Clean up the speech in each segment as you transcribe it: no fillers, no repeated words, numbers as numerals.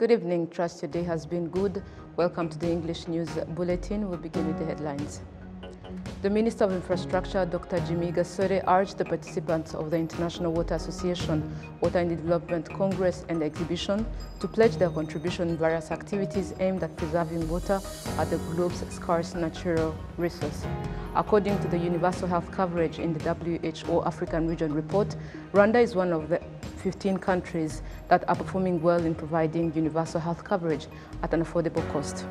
Good evening. Trust your day has been good. Welcome to the English News Bulletin. We'll begin with the headlines. The Minister of Infrastructure, Dr. Jimmy Gasore, urged the participants of the International Water Association, Water and Development Congress and Exhibition to pledge their contribution in various activities aimed at preserving water as the globe's scarce natural resource. According to the Universal Health Coverage in the WHO African Region report, Rwanda is one of the 15 countries that are performing well in providing universal health coverage at an affordable cost.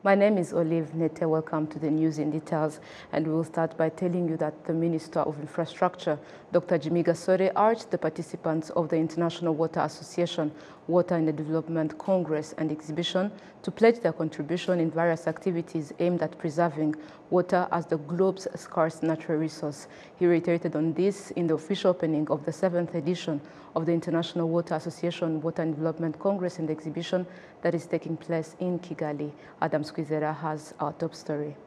My name is Olive Nete. Welcome to the news in details. And we will start by telling you that the Minister of Infrastructure, Dr. Jimmy Gasore, urged the participants of the International Water Association, Water and Development Congress and Exhibition to pledge their contribution in various activities aimed at preserving water as the globe's scarce natural resource. He reiterated on this in the official opening of the 7th edition of the International Water Association, Water and Development Congress and Exhibition that is taking place in Kigali. Adam Squizera has our top story.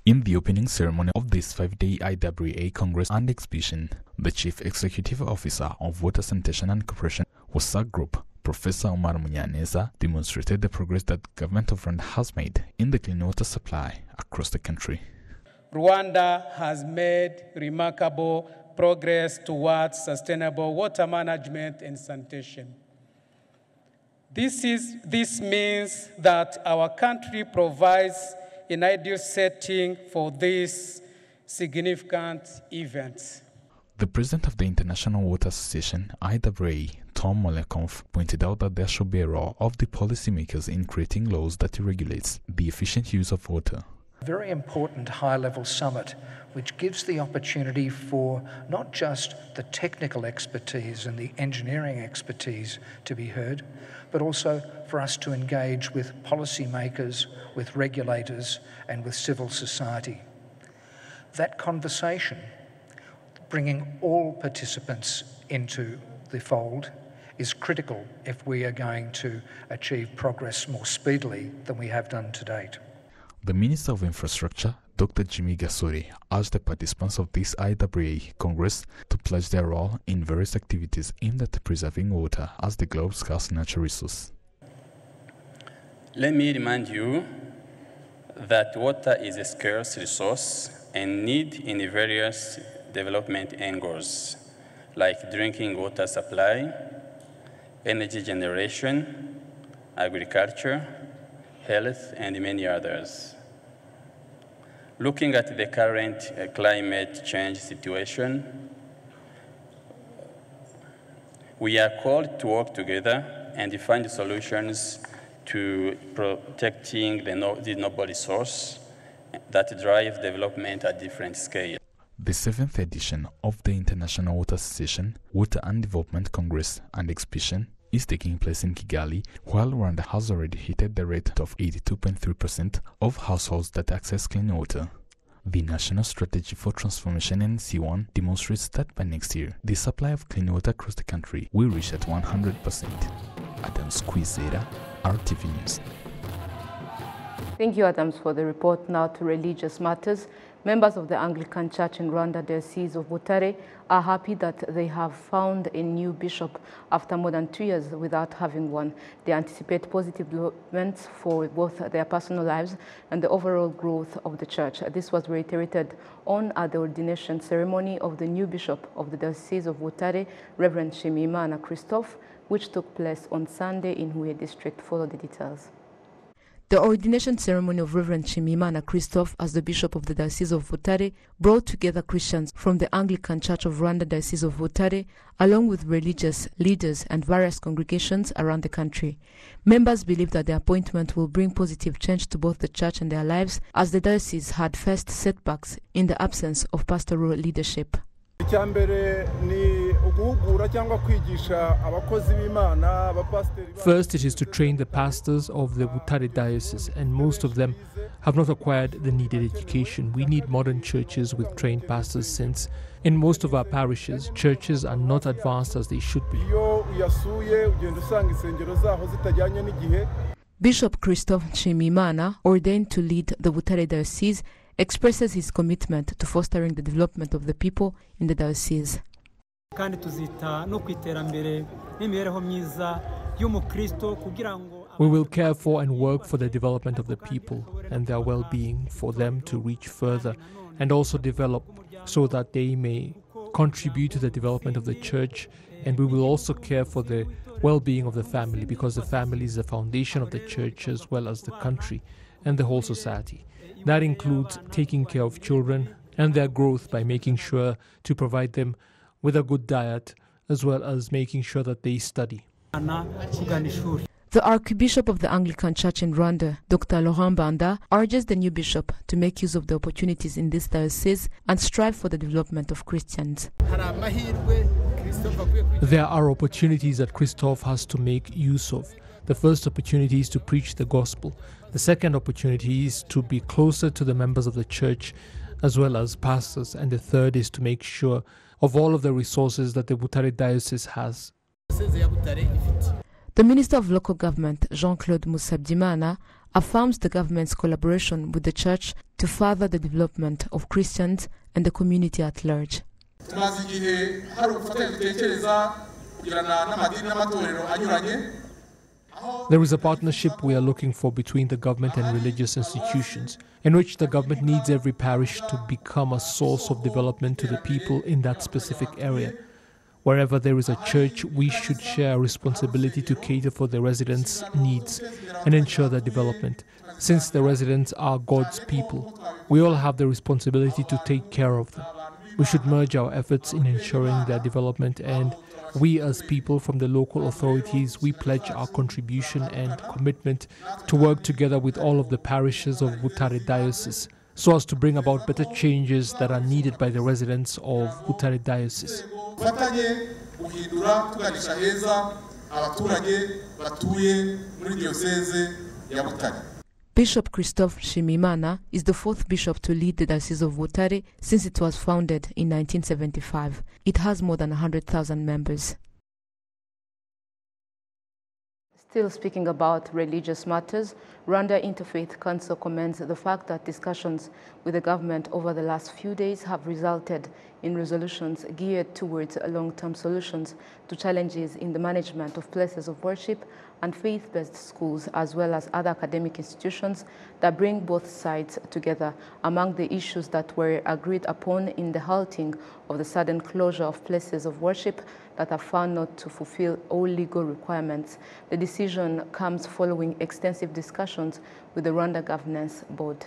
In the opening ceremony of this 5-day IWA Congress and Exhibition, the Chief Executive Officer of Water Sanitation and Corporation, WASAC Group, Professor Omar Munyaneza, demonstrated the progress that government of Rwanda has made in the clean water supply across the country. Rwanda has made remarkable progress towards sustainable water management and sanitation. This means that our country provides an ideal setting for this significant event. The president of the International Water Association, IWA, Tom Molekov, pointed out that there should be a role of the policymakers in creating laws that regulates the efficient use of water. A very important high-level summit which gives the opportunity for not just the technical expertise and the engineering expertise to be heard, but also for us to engage with policymakers, with regulators, and with civil society. That conversation, bringing all participants into the fold, is critical if we are going to achieve progress more speedily than we have done to date. The Minister of Infrastructure, Dr. Jimmy Gasore, asked the participants of this IWA Congress to pledge their role in various activities aimed at preserving water as the globe's scarce natural resource. Let me remind you that water is a scarce resource and need in various development angles, like drinking water supply, energy generation, agriculture, health, and many others. Looking at the current climate change situation, we are called to work together and find solutions to protecting the noble resource that drive development at different scales. The 7th edition of the International Water Association, Water and Development Congress and Exhibition is taking place in Kigali, while Rwanda has already hit the rate of 82.3% of households that access clean water. The National Strategy for Transformation NC1 demonstrates that by next year, the supply of clean water across the country will reach at 100%. Adam Squizera, RTV News. Thank you, Adams, for the report. Now to religious matters. Members of the Anglican Church in Rwanda Diocese of Butare are happy that they have found a new bishop after more than 2 years without having one. They anticipate positive developments for both their personal lives and the overall growth of the church. This was reiterated at the ordination ceremony of the new bishop of the Diocese of Butare, Reverend Shimimana Christophe, which took place on Sunday in Huye district. Follow the details. The ordination ceremony of Reverend Shimimana Christophe as the Bishop of the Diocese of Butare brought together Christians from the Anglican Church of Rwanda Diocese of Butare, along with religious leaders and various congregations around the country. Members believe that the appointment will bring positive change to both the church and their lives, as the diocese had faced setbacks in the absence of pastoral leadership. First, it is to train the pastors of the Butare diocese, and most of them have not acquired the needed education. We need modern churches with trained pastors, since in most of our parishes, churches are not advanced as they should be. Bishop Christophe Nshimiyimana, ordained to lead the Butare Diocese, expresses his commitment to fostering the development of the people in the diocese. We will care for and work for the development of the people and their well-being, for them to reach further and also develop so that they may contribute to the development of the church. And we will also care for the well-being of the family, because the family is the foundation of the church as well as the country and the whole society. That includes taking care of children and their growth by making sure to provide them with a good diet, as well as making sure that they study. The Archbishop of the Anglican Church in Rwanda, Dr. Laurent Banda, urges the new bishop to make use of the opportunities in this diocese and strive for the development of Christians. There are opportunities that Christophe has to make use of. The first opportunity is to preach the gospel. The second opportunity is to be closer to the members of the church as well as pastors. And the third is to make sure of all of the resources that the Butare Diocese has. The Minister of Local Government, Jean-Claude Musabyimana, affirms the government's collaboration with the church to further the development of Christians and the community at large. There is a partnership we are looking for between the government and religious institutions, in which the government needs every parish to become a source of development to the people in that specific area. Wherever there is a church, we should share a responsibility to cater for the residents' needs and ensure their development. Since the residents are God's people, we all have the responsibility to take care of them. We should merge our efforts in ensuring their development, and we as people from the local authorities, we pledge our contribution and commitment to work together with all of the parishes of Butare Diocese so as to bring about better changes that are needed by the residents of Butare Diocese. Bishop Christophe Nshimiyimana is the fourth bishop to lead the Diocese of Butare since it was founded in 1975. It has more than 100,000 members. Still speaking about religious matters, Rwanda Interfaith Council commends the fact that discussions with the government over the last few days have resulted in resolutions geared towards long-term solutions to challenges in the management of places of worship and faith-based schools, as well as other academic institutions that bring both sides together. Among the issues that were agreed upon in the halting of the sudden closure of places of worship that are found not to fulfill all legal requirements. The decision comes following extensive discussions with the Rwanda Governance Board.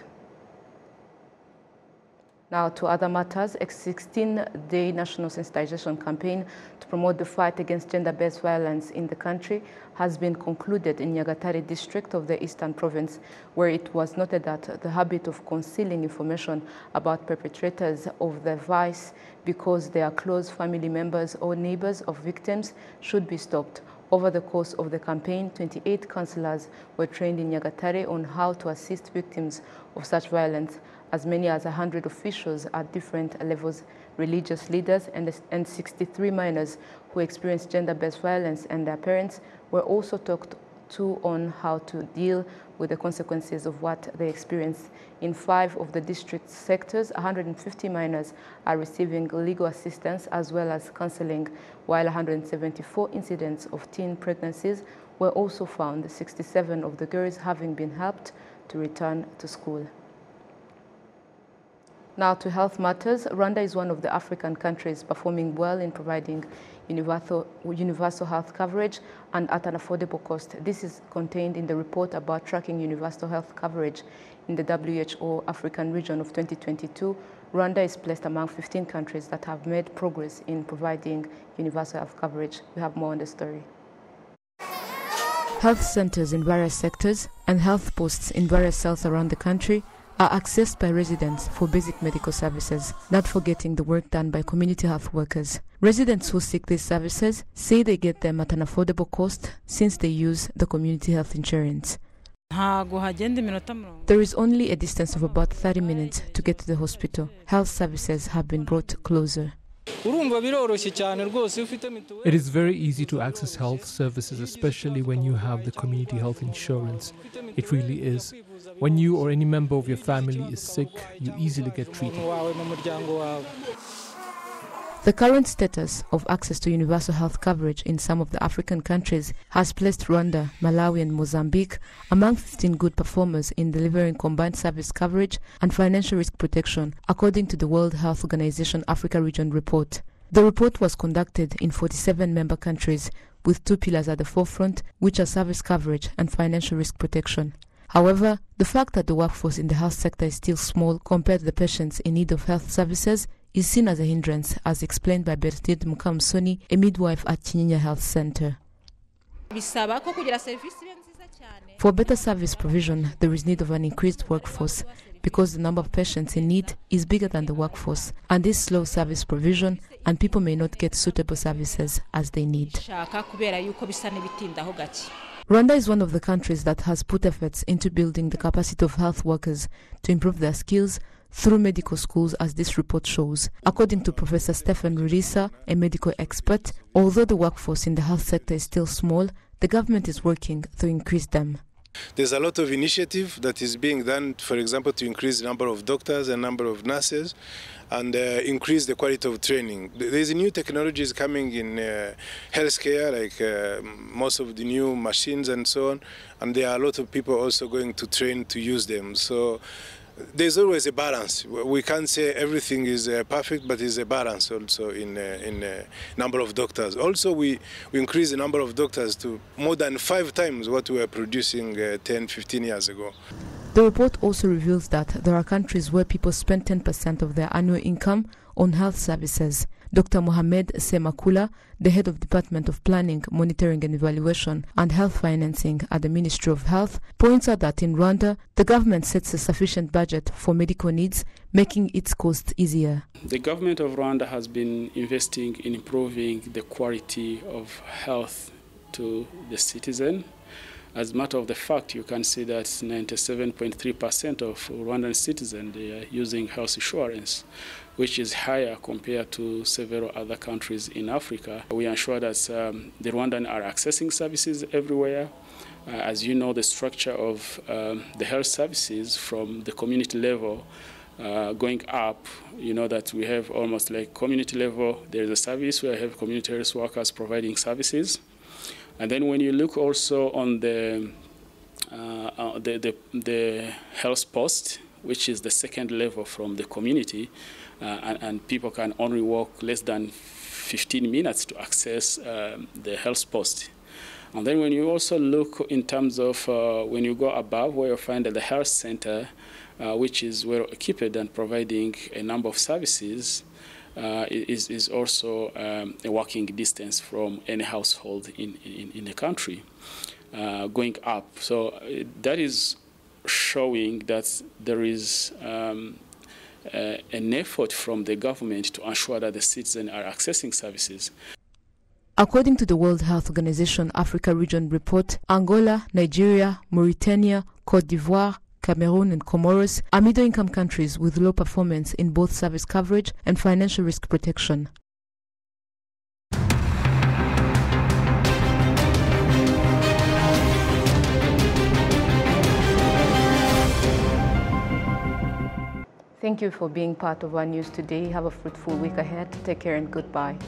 Now to other matters, a 16-day national sensitization campaign to promote the fight against gender-based violence in the country has been concluded in Nyagatare district of the Eastern Province, where it was noted that the habit of concealing information about perpetrators of the vice because they are close family members or neighbors of victims should be stopped. Over the course of the campaign, 28 councillors were trained in Nyagatare on how to assist victims of such violence. As many as 100 officials at different levels, religious leaders, and 63 minors who experienced gender-based violence and their parents were also talked to on how to deal with the consequences of what they experienced. In 5 of the district sectors, 150 minors are receiving legal assistance as well as counseling, while 174 incidents of teen pregnancies were also found, 67 of the girls having been helped to return to school. Now to health matters, Rwanda is one of the African countries performing well in providing universal health coverage and at an affordable cost. This is contained in the report about tracking universal health coverage in the WHO African region of 2022. Rwanda is placed among 15 countries that have made progress in providing universal health coverage. We have more on the story. Health centers in various sectors and health posts in various cells around the country are accessed by residents for basic medical services, not forgetting the work done by community health workers. Residents who seek these services say they get them at an affordable cost since they use the community health insurance. There is only a distance of about 30 minutes to get to the hospital. Health services have been brought closer. It is very easy to access health services, especially when you have the community health insurance. It really is. When you or any member of your family is sick, you easily get treated. The current status of access to universal health coverage in some of the African countries has placed Rwanda, Malawi and Mozambique among 15 good performers in delivering combined service coverage and financial risk protection, according to the World Health Organization Africa Region report. The report was conducted in 47 member countries, with two pillars at the forefront, which are service coverage and financial risk protection. However, the fact that the workforce in the health sector is still small compared to the patients in need of health services is seen as a hindrance, as explained by Bertide Mukamusoni, a midwife at Kinyinya Health Center. For better service provision, there is need of an increased workforce because the number of patients in need is bigger than the workforce, and this slows service provision and people may not get suitable services as they need. Rwanda is one of the countries that has put efforts into building the capacity of health workers to improve their skills through medical schools, as this report shows. According to Professor Stephen Rurisa, a medical expert, although the workforce in the health sector is still small, the government is working to increase them. There's a lot of initiative that is being done, for example, to increase the number of doctors and number of nurses and increase the quality of training. There's new technologies coming in healthcare, like most of the new machines and so on, and there are a lot of people also going to train to use them. So there's always a balance. We can't say everything is perfect, but there's a balance also in number of doctors. Also, we increase the number of doctors to more than 5 times what we were producing 10, 15 years ago. The report also reveals that there are countries where people spend 10% of their annual income on health services. Dr. Mohamed Semakula, the head of Department of Planning, Monitoring and Evaluation and Health Financing at the Ministry of Health, points out that in Rwanda, the government sets a sufficient budget for medical needs, making its costs easier. The government of Rwanda has been investing in improving the quality of health to the citizen. As a matter of the fact, you can see that 97.3% of Rwandan citizens they are using health insurance, which is higher compared to several other countries in Africa. We ensure that the Rwandans are accessing services everywhere. As you know, the structure of the health services from the community level going up, you know that we have almost like community level. There's a service where we have community health workers providing services. And then when you look also on the health post, which is the second level from the community, and people can only walk less than 15 minutes to access the health post. And then when you also look in terms of when you go above where you find the health center, which is well equipped and providing a number of services, is also a walking distance from any household in the country, going up. So that is showing that there is an effort from the government to ensure that the citizens are accessing services. According to the World Health Organization Africa Region report, Angola, Nigeria, Mauritania, Cote d'Ivoire, Cameroon and Comoros are middle-income countries with low performance in both service coverage and financial risk protection. Thank you for being part of our news today. Have a fruitful week ahead. Take care and goodbye.